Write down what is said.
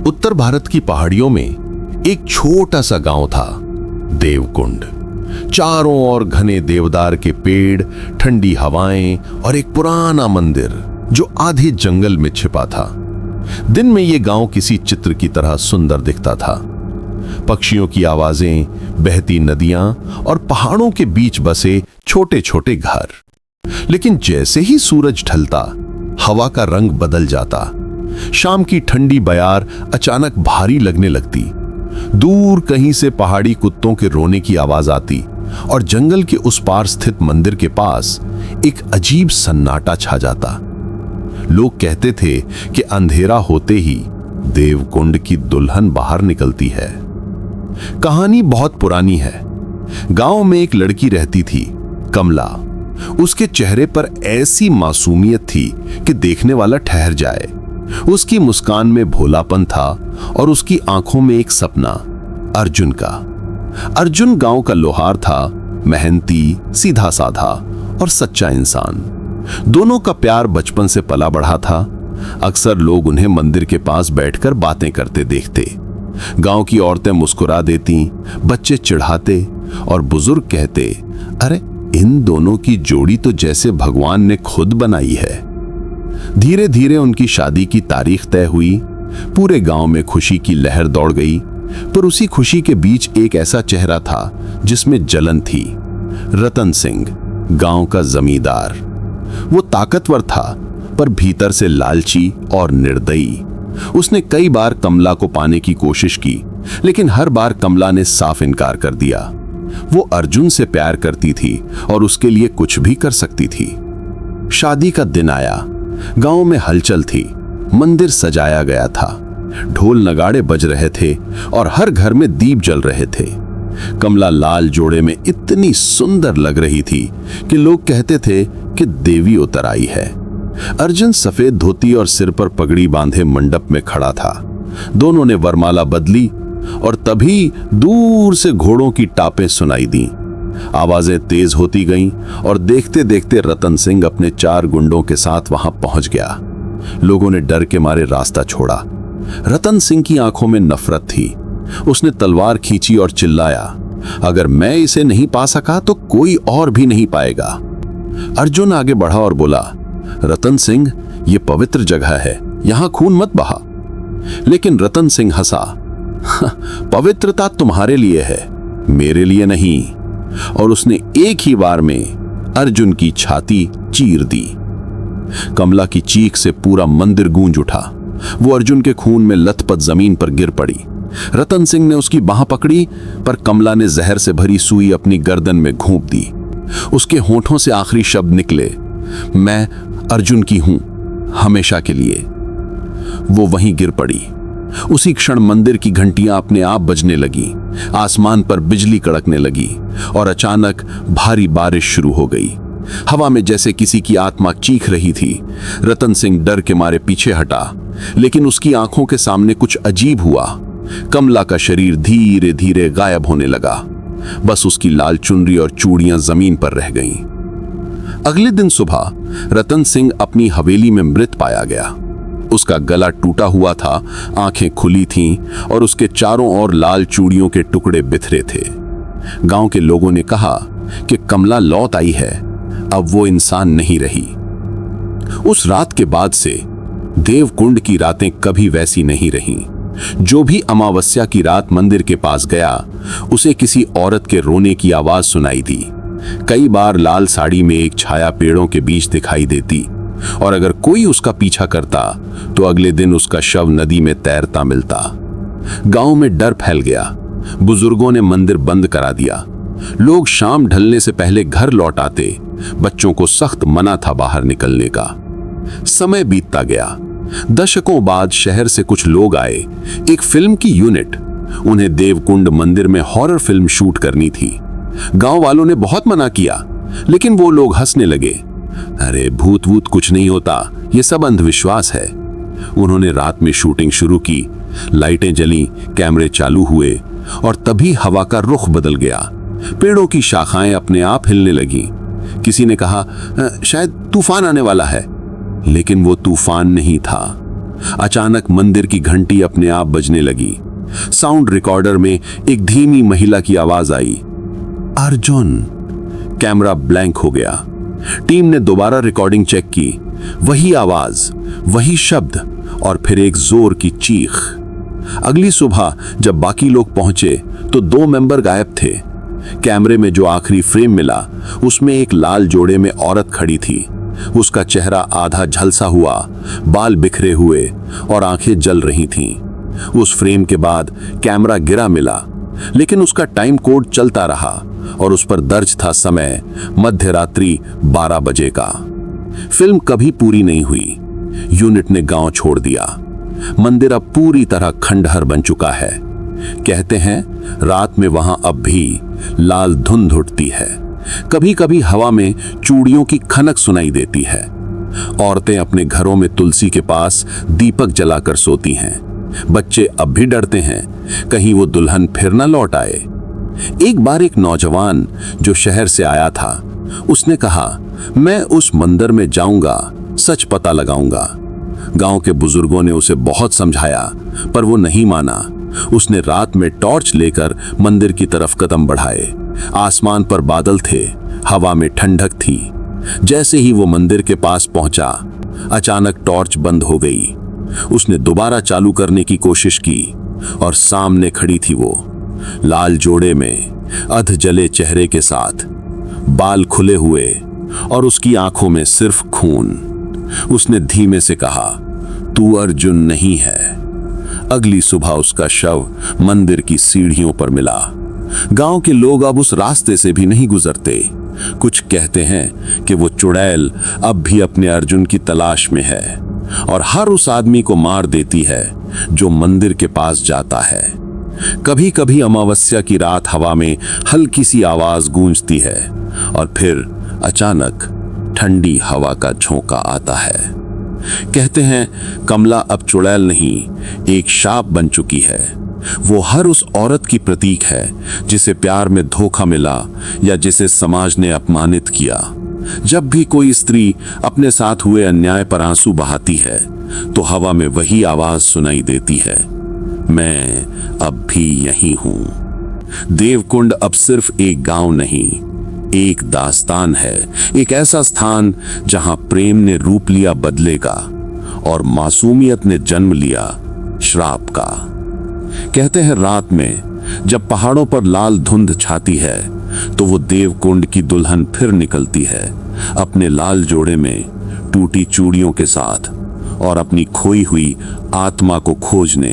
उत्तर भारत की पहाड़ियों में एक छोटा सा गांव था, देवकुंड। चारों ओर घने देवदार के पेड़, ठंडी हवाएं और एक पुराना मंदिर जो आधे जंगल में छिपा था। दिन में यह गांव किसी चित्र की तरह सुंदर दिखता था। पक्षियों की आवाजें, बहती नदियां और पहाड़ों के बीच बसे छोटे छोटे घर। लेकिन जैसे ही सूरज ढलता, हवा का रंग बदल जाता। शाम की ठंडी बयार अचानक भारी लगने लगती। दूर कहीं से पहाड़ी कुत्तों के रोने की आवाज आती और जंगल के उस पार स्थित मंदिर के पास एक अजीब सन्नाटा छा जाता। लोग कहते थे कि अंधेरा होते ही देवकुंड की दुल्हन बाहर निकलती है। कहानी बहुत पुरानी है। गांव में एक लड़की रहती थी, कमला। उसके चेहरे पर ऐसी मासूमियत थी कि देखने वाला ठहर जाए। उसकी मुस्कान में भोलापन था और उसकी आंखों में एक सपना, अर्जुन का। अर्जुन गांव का लोहार था, मेहनती, सीधा साधा और सच्चा इंसान। दोनों का प्यार बचपन से पला बढ़ा था। अक्सर लोग उन्हें मंदिर के पास बैठकर बातें करते देखते। गांव की औरतें मुस्कुरा देती, बच्चे चिढ़ाते और बुजुर्ग कहते, अरे इन दोनों की जोड़ी तो जैसे भगवान ने खुद बनाई है। धीरे धीरे उनकी शादी की तारीख तय हुई। पूरे गांव में खुशी की लहर दौड़ गई। पर उसी खुशी के बीच एक ऐसा चेहरा था जिसमें जलन थी। रतन सिंह, गांव का जमींदार। वो ताकतवर था, पर भीतर से लालची और निर्दयी। उसने कई बार कमला को पाने की कोशिश की, लेकिन हर बार कमला ने साफ इनकार कर दिया। वो अर्जुन से प्यार करती थी और उसके लिए कुछ भी कर सकती थी। शादी का दिन आया। गांव में हलचल थी। मंदिर सजाया गया था। ढोल नगाड़े बज रहे थे और हर घर में दीप जल रहे थे। कमला लाल जोड़े में इतनी सुंदर लग रही थी कि लोग कहते थे कि देवी उतर आई है। अर्जुन सफेद धोती और सिर पर पगड़ी बांधे मंडप में खड़ा था। दोनों ने वरमाला बदली और तभी दूर से घोड़ों की टापें सुनाई दी। आवाजें तेज होती गईं और देखते देखते रतन सिंह अपने 4 गुंडों के साथ वहां पहुंच गया। लोगों ने डर के मारे रास्ता छोड़ा। रतन सिंह की आंखों में नफरत थी। उसने तलवार खींची और चिल्लाया, अगर मैं इसे नहीं पा सका तो कोई और भी नहीं पाएगा। अर्जुन आगे बढ़ा और बोला, रतन सिंह, ये पवित्र जगह है, यहां खून मत बहा। लेकिन रतन सिंह हंसा, पवित्रता तुम्हारे लिए है, मेरे लिए नहीं। और उसने एक ही बार में अर्जुन की छाती चीर दी। कमला की चीख से पूरा मंदिर गूंज उठा। वो अर्जुन के खून में लथपथ जमीन पर गिर पड़ी। रतन सिंह ने उसकी बाह पकड़ी, पर कमला ने जहर से भरी सुई अपनी गर्दन में घोंप दी। उसके होठों से आखिरी शब्द निकले, मैं अर्जुन की हूं, हमेशा के लिए। वो वहीं गिर पड़ी। उसी क्षण मंदिर की घंटियां अपने आप बजने लगी। आसमान पर बिजली कड़कने लगी और अचानक भारी बारिश शुरू हो गई। हवा में जैसे किसी की आत्मा चीख रही थी। रतन सिंह डर के मारे पीछे हटा, लेकिन उसकी आंखों के सामने कुछ अजीब हुआ। कमला का शरीर धीरे धीरे गायब होने लगा। बस उसकी लाल चुनरी और चूड़ियां जमीन पर रह गईं। अगले दिन सुबह रतन सिंह अपनी हवेली में मृत पाया गया। उसका गला टूटा हुआ था, आंखें खुली थीं और उसके चारों ओर लाल चूड़ियों के टुकड़े बिखरे थे। गांव के लोगों ने कहा कि कमला लौट आई है, अब वो इंसान नहीं रही। उस रात के बाद से देवकुंड की रातें कभी वैसी नहीं रहीं। जो भी अमावस्या की रात मंदिर के पास गया, उसे किसी औरत के रोने की आवाज सुनाई दी। कई बार लाल साड़ी में एक छाया पेड़ों के बीच दिखाई देती और अगर कोई उसका पीछा करता तो अगले दिन उसका शव नदी में तैरता मिलता। गांव में डर फैल गया। बुजुर्गों ने मंदिर बंद करा दिया। लोग शाम ढलने से पहले घर लौट आते। बच्चों को सख्त मना था बाहर निकलने का। समय बीतता गया। दशकों बाद शहर से कुछ लोग आए, एक फिल्म की यूनिट। उन्हें देवकुंड मंदिर में हॉरर फिल्म शूट करनी थी। गांव वालों ने बहुत मना किया, लेकिन वो लोग हंसने लगे। अरे भूत वूत कुछ नहीं होता, ये सब अंधविश्वास है। उन्होंने रात में शूटिंग शुरू की। लाइटें जली, कैमरे चालू हुए और तभी हवा का रुख बदल गया। पेड़ों की शाखाएं अपने आप हिलने लगी। किसी ने कहा शायद तूफान आने वाला है, लेकिन वो तूफान नहीं था। अचानक मंदिर की घंटी अपने आप बजने लगी। साउंड रिकॉर्डर में एक धीमी महिला की आवाज आई, अर्जुन। कैमरा ब्लैंक हो गया। टीम ने दोबारा रिकॉर्डिंग चेक की। वही आवाज, वही शब्द और फिर एक जोर की चीख। अगली सुबह जब बाकी लोग पहुंचे तो 2 मेंबर गायब थे। कैमरे में जो आखिरी फ्रेम मिला उसमें एक लाल जोड़े में औरत खड़ी थी। उसका चेहरा आधा झलसा हुआ, बाल बिखरे हुए और आंखें जल रही थीं। उस फ्रेम के बाद कैमरा गिरा मिला, लेकिन उसका टाइम कोड चलता रहा और उस पर दर्ज था समय मध्य रात्रि 12 बजे का। फिल्म कभी पूरी नहीं हुई। यूनिट ने गांव छोड़ दिया। मंदिर अब पूरी तरह खंडहर बन चुका है। कहते हैं रात में वहां अब भी लाल धुंध उठती है। कभी कभी हवा में चूड़ियों की खनक सुनाई देती है। औरतें अपने घरों में तुलसी के पास दीपक जलाकर सोती हैं। बच्चे अब भी डरते हैं कहीं वो दुल्हन फिर न लौट आए। एक बार एक नौजवान जो शहर से आया था, उसने कहा, मैं उस मंदिर में जाऊंगा, सच पता लगाऊंगा। गांव के बुजुर्गों ने उसे बहुत समझाया, पर वो नहीं माना। उसने रात में टॉर्च लेकर मंदिर की तरफ कदम बढ़ाए। आसमान पर बादल थे, हवा में ठंडक थी। जैसे ही वो मंदिर के पास पहुंचा, अचानक टॉर्च बंद हो गई। उसने दोबारा चालू करने की कोशिश की और सामने खड़ी थी वो, लाल जोड़े में, अध जले चेहरे के साथ, बाल खुले हुए और उसकी आंखों में सिर्फ खून। उसने धीमे से कहा, तू अर्जुन नहीं है। अगली सुबह उसका शव मंदिर की सीढ़ियों पर मिला। गांव के लोग अब उस रास्ते से भी नहीं गुजरते। कुछ कहते हैं कि वो चुड़ैल अब भी अपने अर्जुन की तलाश में है और हर उस आदमी को मार देती है जो मंदिर के पास जाता है। कभी कभी अमावस्या की रात हवा में हल्की सी आवाज गूंजती है और फिर अचानक ठंडी हवा का झोंका आता है। कहते हैं कमला अब चुड़ैल नहीं, एक शाप बन चुकी है। वो हर उस औरत की प्रतीक है जिसे प्यार में धोखा मिला या जिसे समाज ने अपमानित किया। जब भी कोई स्त्री अपने साथ हुए अन्याय पर आंसू बहाती है तो हवा में वही आवाज सुनाई देती है, मैं अब भी यही हूं। देवकुंड अब सिर्फ एक गांव नहीं, एक दास्तान है, एक ऐसा स्थान जहां प्रेम ने रूप लिया बदले का और मासूमियत ने जन्म लिया श्राप का। कहते हैं रात में जब पहाड़ों पर लाल धुंध छाती है तो वो देवकुंड की दुल्हन फिर निकलती है, अपने लाल जोड़े में, टूटी चूड़ियों के साथ और अपनी खोई हुई आत्मा को खोजने।